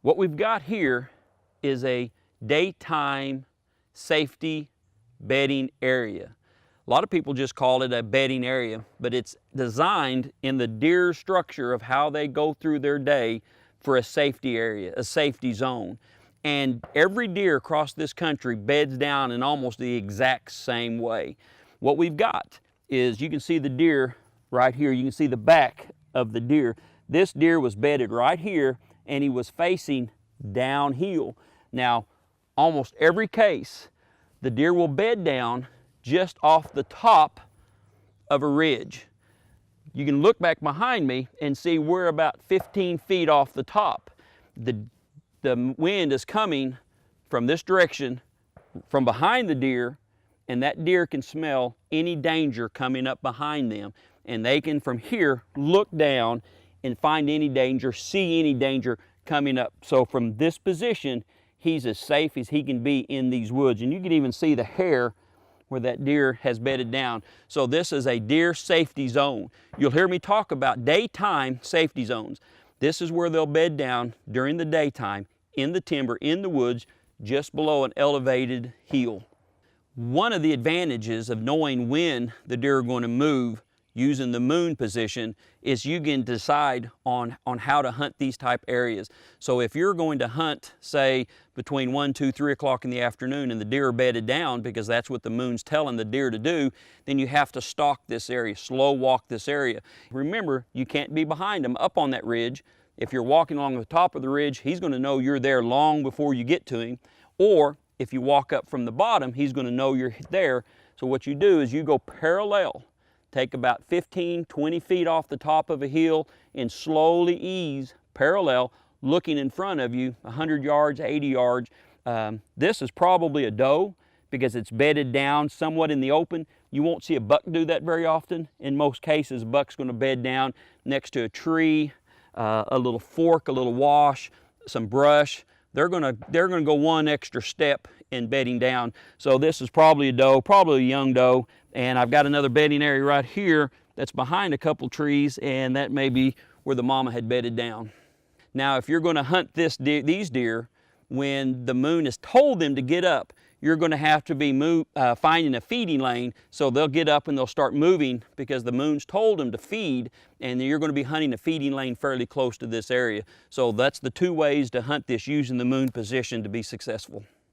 What we've got here is a daytime safety bedding area. A lot of people just call it a bedding area, but it's designed in the deer structure of how they go through their day for a safety area, a safety zone. And every deer across this country beds down in almost the exact same way. What we've got is, you can see the deer right here. You can see the back of the deer. This deer was bedded right here, and he was facing downhill. Now, almost every case, the deer will bed down just off the top of a ridge. You can look back behind me and see we're about 15 feet off the top. The wind is coming from this direction, from behind the deer, and that deer can smell any danger coming up behind them. And they can, from here, look down and find any danger, see any danger coming up. So from this position, he's as safe as he can be in these woods. And you can even see the hair where that deer has bedded down. So this is a deer safety zone. You'll hear me talk about daytime safety zones. This is where they'll bed down during the daytime, in the timber, in the woods, just below an elevated hill. One of the advantages of knowing when the deer are going to move using the moon position is you can decide on how to hunt these type areas. So if you're going to hunt, say, between 1, 2, 3 o'clock in the afternoon and the deer are bedded down, because that's what the moon's telling the deer to do, then you have to stalk this area, slow walk this area. Remember, you can't be behind him up on that ridge. If you're walking along the top of the ridge, he's going to know you're there long before you get to him. Or if you walk up from the bottom, he's going to know you're there. So what you do is you go parallel. Take about 15, 20 feet off the top of a hill and slowly ease parallel, looking in front of you, 100 yards, 80 yards. This is probably a doe because it's bedded down somewhat in the open. You won't see a buck do that very often. In most cases, a buck's going to bed down next to a tree, a little fork, a little wash, some brush. They're gonna go one extra step in bedding down. So this is probably a doe, probably a young doe. And I've got another bedding area right here that's behind a couple trees, and that may be where the mama had bedded down. Now, if you're going to hunt these deer when the moon has told them to get up, you're going to have to be finding a feeding lane, so they'll get up and they'll start moving because the moon's told them to feed, and you're going to be hunting a feeding lane fairly close to this area. So that's the two ways to hunt this using the moon position to be successful.